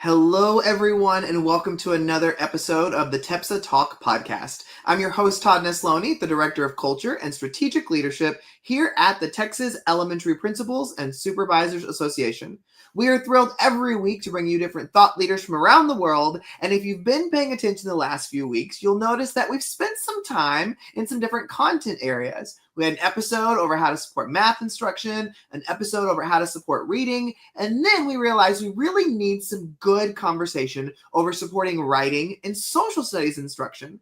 Hello, everyone, and welcome to another episode of the TEPSA Talk podcast. I'm your host, Todd Nesloni, the Director of Culture and Strategic Leadership here at the Texas Elementary Principals and Supervisors Association. We are thrilled every week to bring you different thought leaders from around the world, and if you've been paying attention the last few weeks, you'll notice that we've spent some time in some different content areas. We had an episode over how to support math instruction, an episode over how to support reading, and then we realized we really need some good conversation over supporting writing and social studies instruction.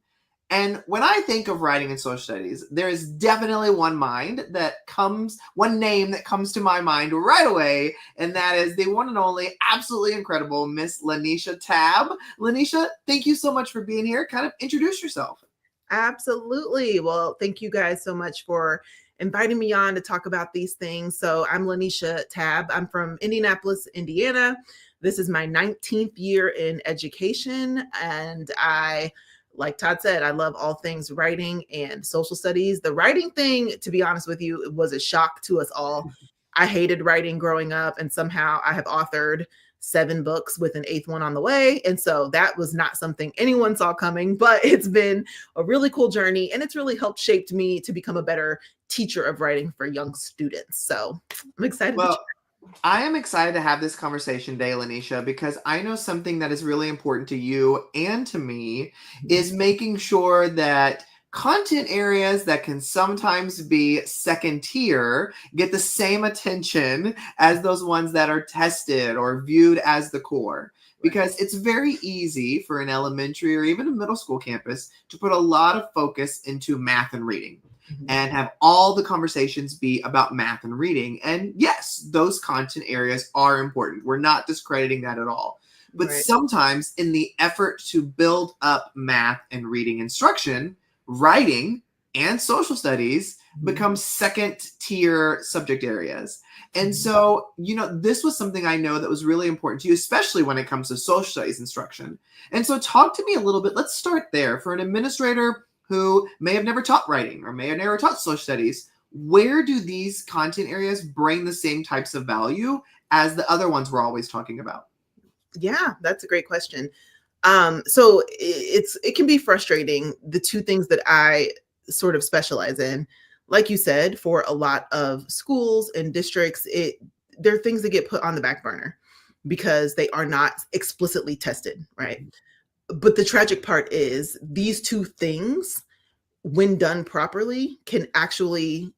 And when I think of writing and social studies, there is definitely one name that comes to my mind right away, and that is the one and only absolutely incredible Miss LaNesha Tabb. LaNesha, thank you so much for being here. Kind of introduce yourself. Absolutely. Well, thank you guys so much for inviting me on to talk about these things. So I'm LaNesha Tabb. I'm from Indianapolis, Indiana. This is my 19th year in education. And like Todd said, I love all things writing and social studies. The writing thing, to be honest with you, it was a shock to us all. I hated writing growing up, and somehow I have authored 7 books with an 8th one on the way. And so that was not something anyone saw coming, but it's been a really cool journey, and it's really helped shape me to become a better teacher of writing for young students. So I'm excited. I am excited to have this conversation today, LaNesha, because I know something that is really important to you and to me is making sure that content areas that can sometimes be second tier get the same attention as those ones that are tested or viewed as the core. Because it's very easy for an elementary or even a middle school campus to put a lot of focus into math and reading and have all the conversations be about math and reading. And yes, those content areas are important. We're not discrediting that at all. But sometimes in the effort to build up math and reading instruction, writing and social studies become second tier subject areas. And so, this was something I know that was really important to you, especially when it comes to social studies instruction. And so talk to me a little bit. Let's start there. For an administrator who may have never taught writing or may have never taught social studies, where do these content areas bring the same types of value as the other ones we're always talking about? Yeah, that's a great question. So it can be frustrating, the two things that I sort of specialize in. Like you said, for a lot of schools and districts, there are things that get put on the back burner because they are not explicitly tested, right? But the tragic part is these two things, when done properly, can actually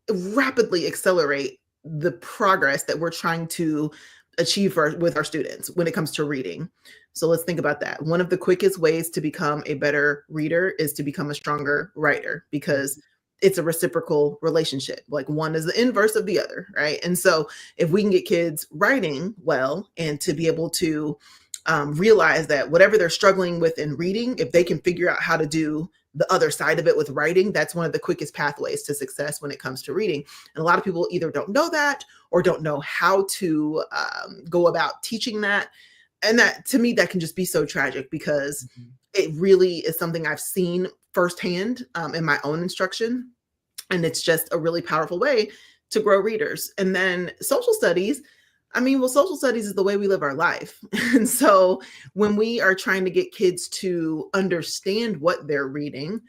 rapidly accelerate the progress that we're trying to achieve with our students when it comes to reading. So let's think about that. One of the quickest ways to become a better reader is to become a stronger writer, because it's a reciprocal relationship. Like, one is the inverse of the other, right? And so if we can get kids writing well and to be able to realize that whatever they're struggling with in reading, if they can figure out how to do the other side of it with writing, that's one of the quickest pathways to success when it comes to reading. And a lot of people either don't know that or don't know how to go about teaching that. And that, to me, that can just be so tragic, because it really is something I've seen firsthand in my own instruction. And it's just a really powerful way to grow readers. And then social studies, social studies is the way we live our life. And so when we are trying to get kids to understand what they're reading,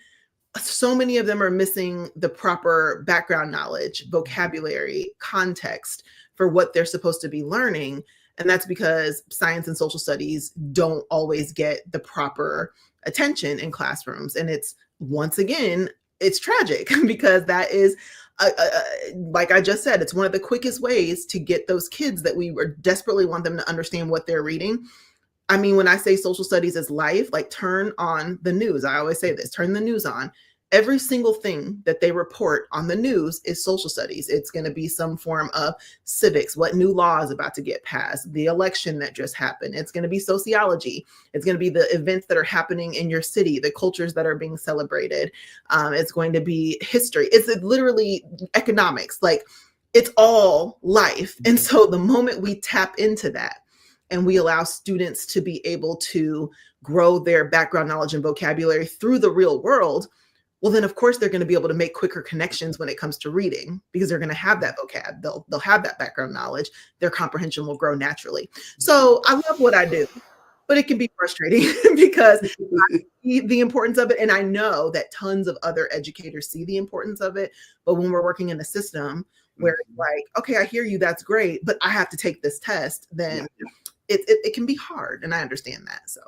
so many of them are missing the proper background knowledge, vocabulary, context for what they're supposed to be learning. And that's because science and social studies don't always get the proper attention in classrooms. And once again, it's tragic, because that is, like I just said, it's one of the quickest ways to get those kids that we desperately want them to understand what they're reading. When I say social studies is life, like, turn on the news. I always say this, turn the news on. Every single thing that they report on the news is social studies. It's going to be some form of civics, what new law is about to get passed, the election that just happened. It's going to be sociology. It's going to be the events that are happening in your city, the cultures that are being celebrated. It's going to be history. It's literally economics. Like, it's all life. And so the moment we tap into that and we allow students to be able to grow their background knowledge and vocabulary through the real world, well, then of course they're going to be able to make quicker connections when it comes to reading because they're going to have that vocab. They'll have that background knowledge. Their comprehension will grow naturally. So I love what I do, but it can be frustrating because the importance of it. And I know that tons of other educators see the importance of it. But when we're working in a system where it's like, okay, I hear you, that's great, but I have to take this test, then it can be hard. And I understand that. So.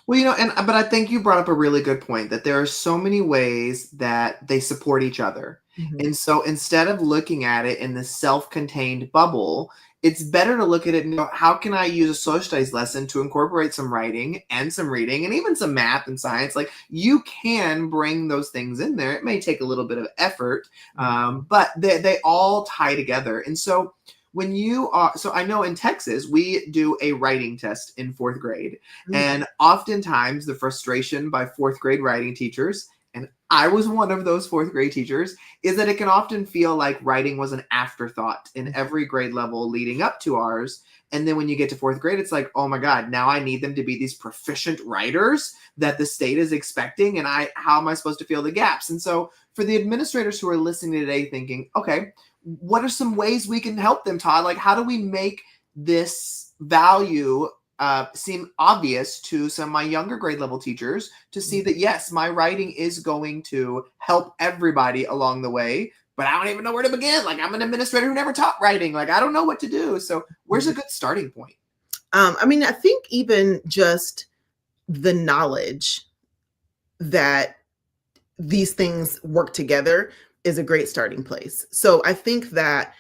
Well, but I think you brought up a really good point that there are so many ways that they support each other. Mhm. And so instead of looking at it in the self-contained bubble, it's better to look at it and go, how can I use a social studies lesson to incorporate some writing and some reading and even some math and science? Like, you can bring those things in there. It may take a little bit of effort, but they all tie together. And so when you are, so I know in Texas, we do a writing test in fourth grade. And oftentimes the frustration by fourth grade writing teachers, and I was one of those fourth grade teachers, is that it can often feel like writing was an afterthought in every grade level leading up to ours. And then when you get to fourth grade, it's like, oh my God, now I need them to be these proficient writers that the state is expecting. And how am I supposed to fill the gaps? And so for the administrators who are listening today thinking, okay, what are some ways we can help them, Todd? Like, how do we make this value seem obvious to some of my younger grade level teachers to see that, yes, my writing is going to help everybody along the way, but I don't even know where to begin. Like, I'm an administrator who never taught writing. Like, I don't know what to do. So where's a good starting point? I mean, I think even just the knowledge that these things work together is a great starting place. So I think that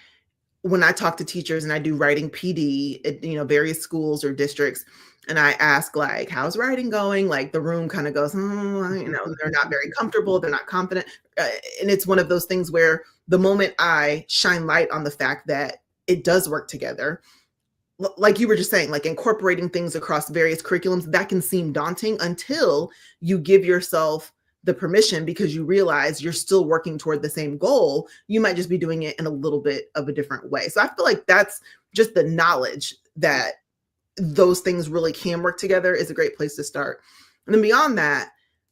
when I talk to teachers and I do writing PD at, various schools or districts, and I ask like, how's writing going? Like the room kind of goes, they're not very comfortable. They're not confident. And it's one of those things where the moment I shine light on the fact that it does work together, like you were just saying, like incorporating things across various curriculums, that can seem daunting until you give yourself the permission, because you realize you're still working toward the same goal. You might just be doing it in a little bit of a different way. So I feel like that's just the knowledge that those things really can work together is a great place to start. And then beyond that,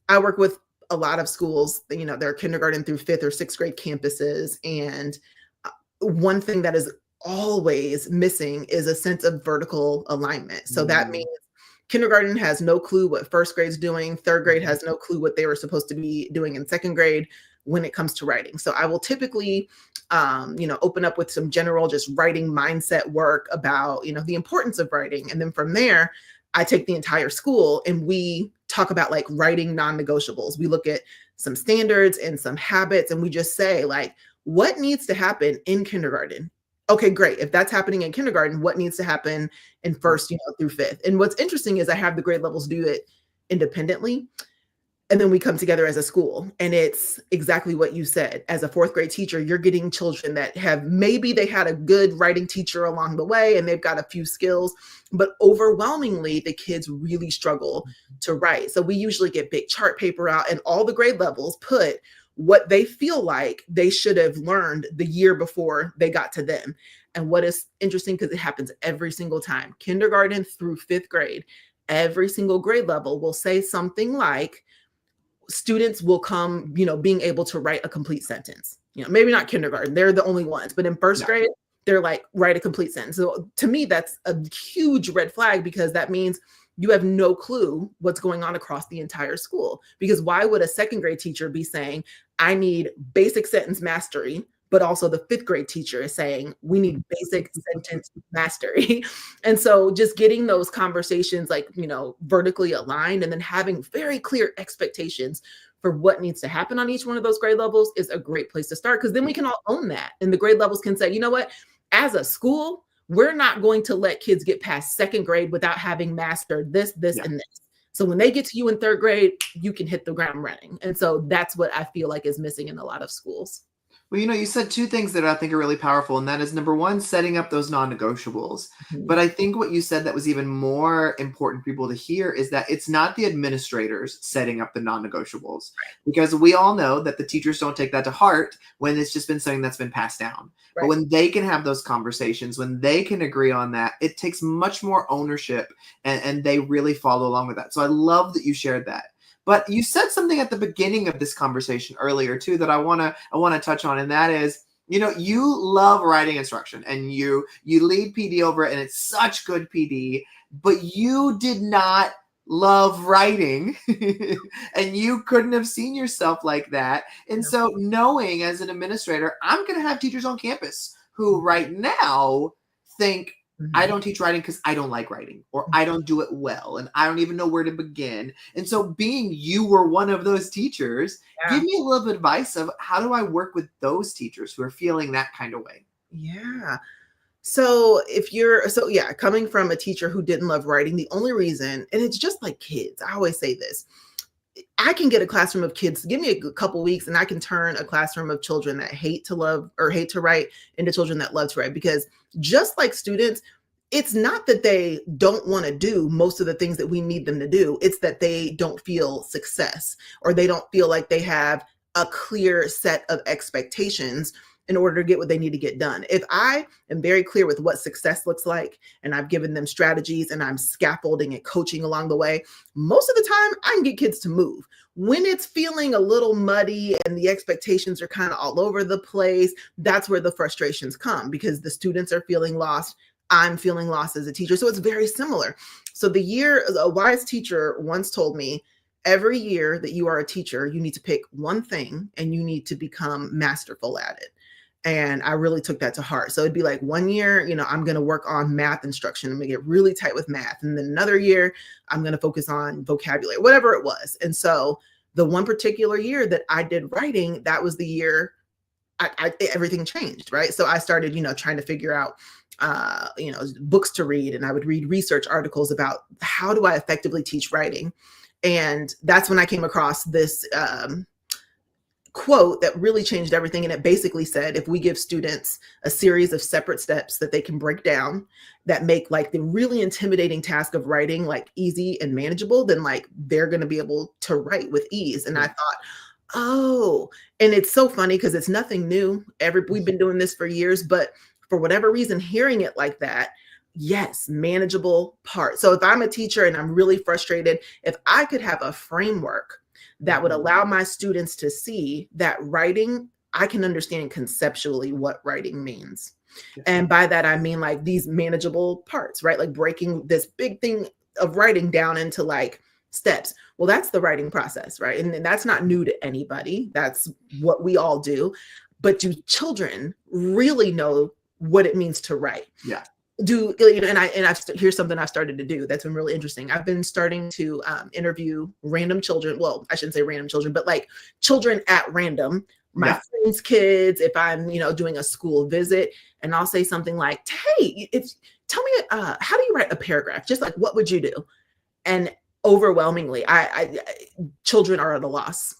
I work with a lot of schools, they're kindergarten through fifth or sixth grade campuses. And one thing that is always missing is a sense of vertical alignment. So that means kindergarten has no clue what first grade's doing. Third grade has no clue what they were supposed to be doing in second grade when it comes to writing. So I will typically, open up with some general just writing mindset work about, the importance of writing. And then from there, I take the entire school and we talk about like writing non-negotiables. We look at some standards and some habits, and we just say like, what needs to happen in kindergarten? Okay, great. If that's happening in kindergarten, what needs to happen in first, through fifth? And what's interesting is I have the grade levels do it independently. And then we come together as a school. And it's exactly what you said. As a fourth grade teacher, you're getting children that maybe they had a good writing teacher along the way and they've got a few skills, but overwhelmingly the kids really struggle to write. So we usually get big chart paper out and all the grade levels put what they feel like they should have learned the year before they got to them. And what is interesting, because it happens every single time, kindergarten through fifth grade, every single grade level will say something like, students will come, being able to write a complete sentence. Maybe not kindergarten, they're the only ones, but in first grade, they're like, write a complete sentence. So to me, that's a huge red flag, because that means you have no clue what's going on across the entire school. Because why would a second grade teacher be saying, I need basic sentence mastery, but also the fifth grade teacher is saying, we need basic sentence mastery. And so just getting those conversations like, vertically aligned, and then having very clear expectations for what needs to happen on each one of those grade levels is a great place to start. Because then we can all own that. And the grade levels can say, you know what, as a school, we're not going to let kids get past second grade without having mastered this, and this. So when they get to you in third grade, you can hit the ground running. And so that's what I feel like is missing in a lot of schools. Well, you said two things that I think are really powerful, and that is number one, setting up those non-negotiables. But I think what you said that was even more important for people to hear is that it's not the administrators setting up the non-negotiables, because we all know that the teachers don't take that to heart when it's just been something that's been passed down. But when they can have those conversations, when they can agree on that, it takes much more ownership, and they really follow along with that. So I love that you shared that. But you said something at the beginning of this conversation earlier too that I wanna touch on, and that is, you love writing instruction and you lead PD over it, and it's such good PD, but you did not love writing and you couldn't have seen yourself like that. And Yeah. so knowing as an administrator, I'm going to have teachers on campus who right now think I Mhm. don't teach writing because I don't like writing or I don't do it well and I don't even know where to begin. And so being you were one of those teachers, give Yeah. me a little bit of advice of how do I work with those teachers who are feeling that kind of way? Yeah. So yeah, coming from a teacher who didn't love writing, the only reason, and it's just like kids, I always say this, I can get a classroom of kids, give me a couple weeks, and I can turn a classroom of children that hate to love or hate to write into children that love to write. Because just like students, it's not that they don't want to do most of the things that we need them to do. It's that they don't feel success or they don't feel like they have a clear set of expectations in order to get what they need to get done. If I am very clear with what success looks like and I've given them strategies and I'm scaffolding and coaching along the way, most of the time I can get kids to move. When it's feeling a little muddy and the expectations are kind of all over the place, that's where the frustrations come because the students are feeling lost. I'm feeling lost as a teacher. So it's very similar. So a wise teacher once told me, every year that you are a teacher, you need to pick one thing and you need to become masterful at it. And I really took that to heart. So it'd be like one year, I'm going to work on math instruction. I'm going to get really tight with math. And then another year, I'm going to focus on vocabulary, whatever it was. And so the one particular year that I did writing, that was the year everything changed, right? So I started, trying to figure out, books to read. And I would read research articles about how do I effectively teach writing. And that's when I came across this quote that really changed everything. And it basically said, if we give students a series of separate steps that they can break down that make like the really intimidating task of writing like easy and manageable, then like they're going to be able to write with ease. And I thought, oh, and it's so funny because it's nothing new. We've been doing this for years, but for whatever reason, hearing it like that, yes, manageable part. So if I'm a teacher and I'm really frustrated, if I could have a framework that would allow my students to see that writing, I can understand conceptually what writing means. Yes. And by that, I mean like these manageable parts, right? Like breaking this big thing of writing down into like steps. Well, that's the writing process, right? And that's not new to anybody. That's what we all do. But do children really know what it means to write? Yeah. Here's something I've started to do that's been really interesting. I've been starting to interview random children. Well, I shouldn't say random children, but like children at random, my friends' kids, if I'm, doing a school visit, and I'll say something like, hey, tell me, how do you write a paragraph? Just like, what would you do? And overwhelmingly, children are at a loss.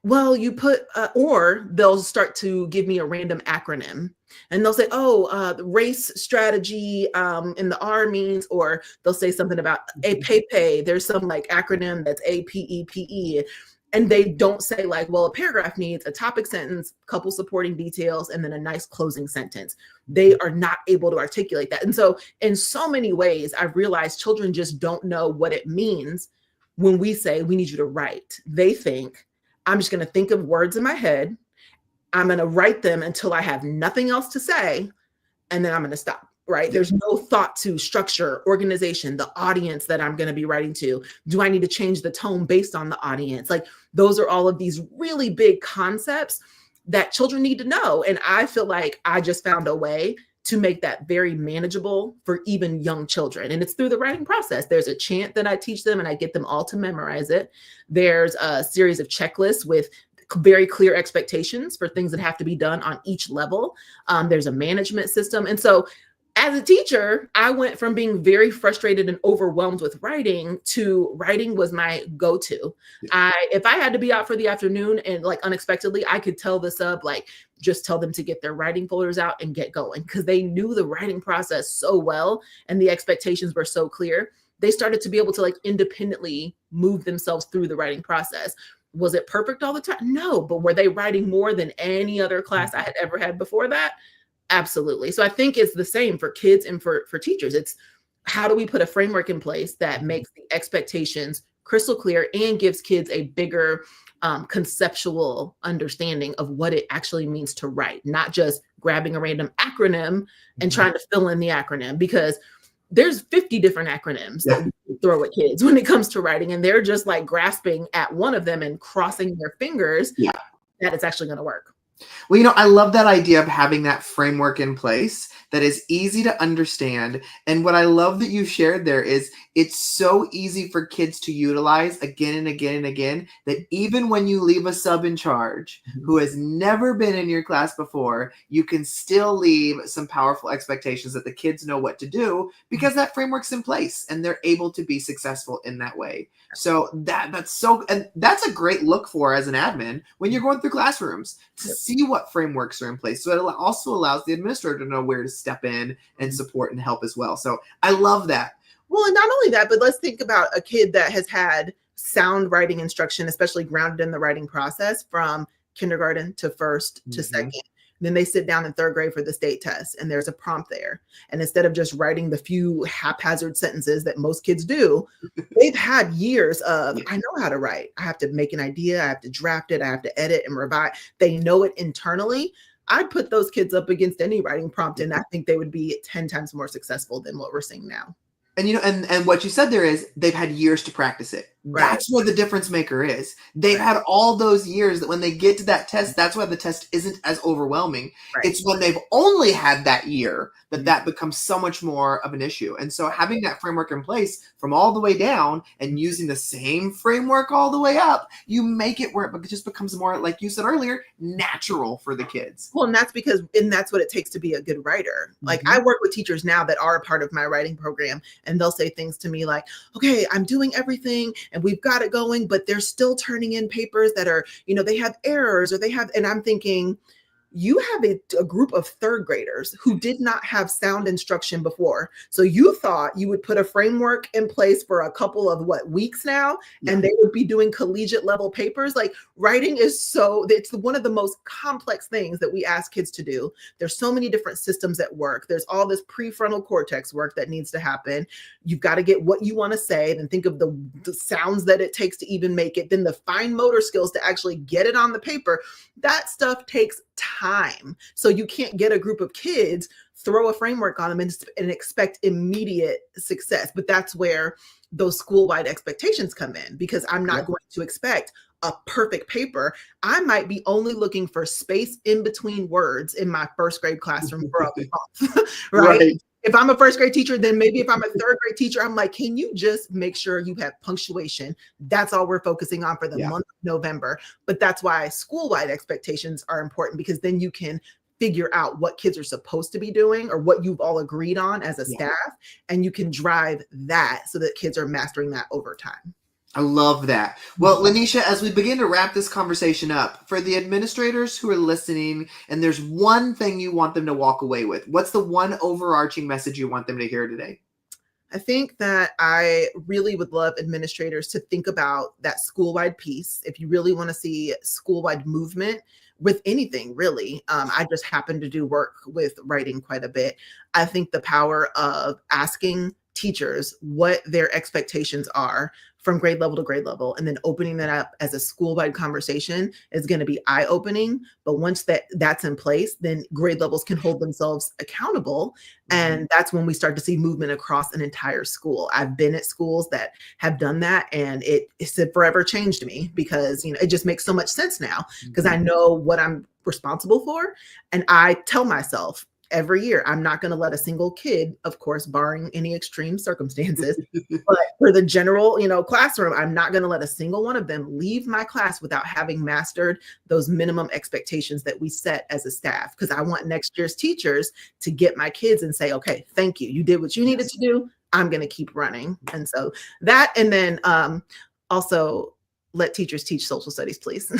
Well, you put, or they'll start to give me a random acronym and they'll say, oh, the race strategy in the R means, or they'll say something about APEPE. There's some like acronym that's APEPE. And they don't say like, well, a paragraph needs a topic sentence, couple supporting details, and then a nice closing sentence. They are not able to articulate that. And so in so many ways, I've realized children just don't know what it means when we say we need you to write. They think, I'm just going to think of words in my head. I'm going to write them until I have nothing else to say. And then I'm going to stop, right? There's no thought to structure, organization, the audience that I'm going to be writing to. Do I need to change the tone based on the audience? Like those are all of these really big concepts that children need to know. And I feel like I just found a way to make that very manageable for even young children. And it's through the writing process. There's a chant that I teach them and I get them all to memorize it. There's a series of checklists with very clear expectations for things that have to be done on each level. There's a management system. And so as a teacher, I went from being very frustrated and overwhelmed with writing to writing was my go-to. If I had to be out for the afternoon and like unexpectedly, I could tell the sub, like just tell them to get their writing folders out and get going because they knew the writing process so well and the expectations were so clear. They started to be able to like independently move themselves through the writing process. Was it perfect all the time? No, but were they writing more than any other class I had ever had before that? Absolutely. So I think it's the same for kids and for teachers. It's how do we put a framework in place that makes the expectations crystal clear and gives kids a bigger conceptual understanding of what it actually means to write, not just grabbing a random acronym and trying to fill in the acronym, because there's 50 different acronyms that we throw at kids when it comes to writing, and they're just like grasping at one of them and crossing their fingers that it's actually going to work. Well, I love that idea of having that framework in place that is easy to understand. And what I love that you shared there is it's so easy for kids to utilize again and again and again, that even when you leave a sub in charge who has never been in your class before, you can still leave some powerful expectations that the kids know what to do because that framework's in place and they're able to be successful in that way. So and that's a great look for as an admin when you're going through classrooms to see what frameworks are in place. So it also allows the administrator to know where to step in and support and help as well. So I love that. Well, and not only that, but let's think about a kid that has had sound writing instruction, especially grounded in the writing process from kindergarten to first to second. Then they sit down in third grade for the state test and there's a prompt there. And instead of just writing the few haphazard sentences that most kids do, they've had years of, I know how to write. I have to make an idea. I have to draft it. I have to edit and revise. They know it internally. I'd put those kids up against any writing prompt, and I think they would be 10 times more successful than what we're seeing now. And and what you said there is they've had years to practice it. Right. That's where the difference maker is. They've had all those years that when they get to that test, that's why the test isn't as overwhelming. Right. It's when they've only had that year that becomes so much more of an issue. And so having that framework in place from all the way down and using the same framework all the way up, you make it where it just becomes more, like you said earlier, natural for the kids. Well, and that's what it takes to be a good writer. Like I work with teachers now that are a part of my writing program, and they'll say things to me like, okay, I'm doing everything and we've got it going, but they're still turning in papers that are, they have errors and I'm thinking, you have a group of third graders who did not have sound instruction before. So you thought you would put a framework in place for a couple of weeks now, and they would be doing collegiate level papers. Like writing it's one of the most complex things that we ask kids to do. There's so many different systems at work. There's all this prefrontal cortex work that needs to happen. You've got to get what you want to say, then think of the sounds that it takes to even make it, then the fine motor skills to actually get it on the paper. That stuff takes time. So you can't get a group of kids, throw a framework on them and expect immediate success. But that's where those school-wide expectations come in, because I'm not going to expect a perfect paper. I might be only looking for space in between words in my first grade classroom for a month, right? If I'm a first grade teacher, then maybe if I'm a third grade teacher, I'm like, can you just make sure you have punctuation? That's all we're focusing on for the month of November. But that's why school-wide expectations are important, because then you can figure out what kids are supposed to be doing or what you've all agreed on as a staff, and you can drive that so that kids are mastering that over time. I love that. Well, LaNesha, as we begin to wrap this conversation up, for the administrators who are listening, and there's one thing you want them to walk away with, what's the one overarching message you want them to hear today? I think that I really would love administrators to think about that school-wide piece. If you really want to see school-wide movement with anything, really, I just happen to do work with writing quite a bit. I think the power of asking teachers what their expectations are from grade level to grade level, and then opening that up as a school-wide conversation is going to be eye-opening. But once that's in place, then grade levels can hold themselves accountable. And that's when we start to see movement across an entire school. I've been at schools that have done that, and it's forever changed me, because it just makes so much sense now, because I know what I'm responsible for. And I tell myself every year, I'm not going to let a single kid, of course, barring any extreme circumstances, but for the general, classroom, I'm not going to let a single one of them leave my class without having mastered those minimum expectations that we set as a staff. Because I want next year's teachers to get my kids and say, okay, thank you. You did what you needed to do. I'm going to keep running. And so that, and then also let teachers teach social studies, please.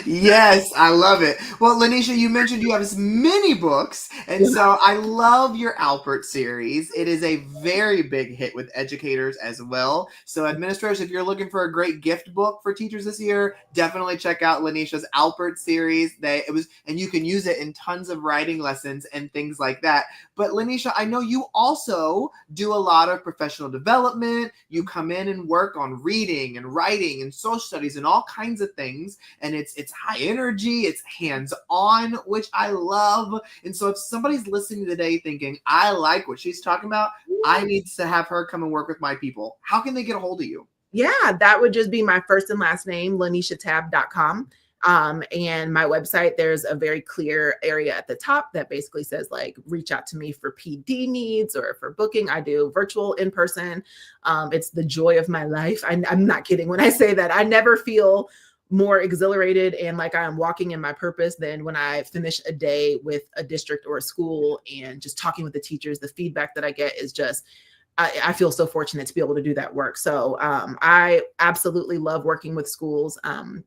Yes, I love it. Well, LaNesha, you mentioned you have many books, and so I love your Alpert series. It is a very big hit with educators as well. So, administrators, if you're looking for a great gift book for teachers this year, definitely check out LaNesha's Alpert series. And you can use it in tons of writing lessons and things like that. But LaNesha, I know you also do a lot of professional development. You come in and work on reading and writing and social studies and all kinds of things. And it's high energy, it's hands-on, which I love. And so if somebody's listening today thinking, I like what she's talking about, I need to have her come and work with my people, how can they get a hold of you? Yeah, that would just be my first and last name, LaNeshaTabb.com. And my website, there's a very clear area at the top that basically says like, reach out to me for PD needs or for booking. I do virtual, in person. It's the joy of my life. I'm not kidding when I say that. I never feel more exhilarated and like I am walking in my purpose than when I finish a day with a district or a school and just talking with the teachers. The feedback that I get is just, I feel so fortunate to be able to do that work. So I absolutely love working with schools.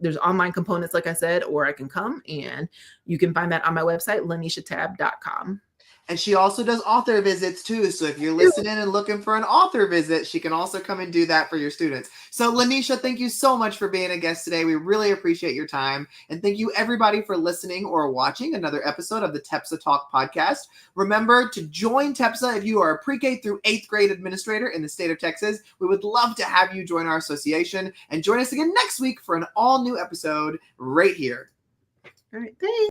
There's online components, like I said, or I can come, and you can find that on my website, LaNeshaTabb.com. And she also does author visits too. So if you're listening and looking for an author visit, she can also come and do that for your students. So LaNesha, thank you so much for being a guest today. We really appreciate your time. And thank you everybody for listening or watching another episode of the TEPSA Talk podcast. Remember to join TEPSA if you are a pre-K through 8th grade administrator in the state of Texas. We would love to have you join our association and join us again next week for an all new episode right here. All right, thanks.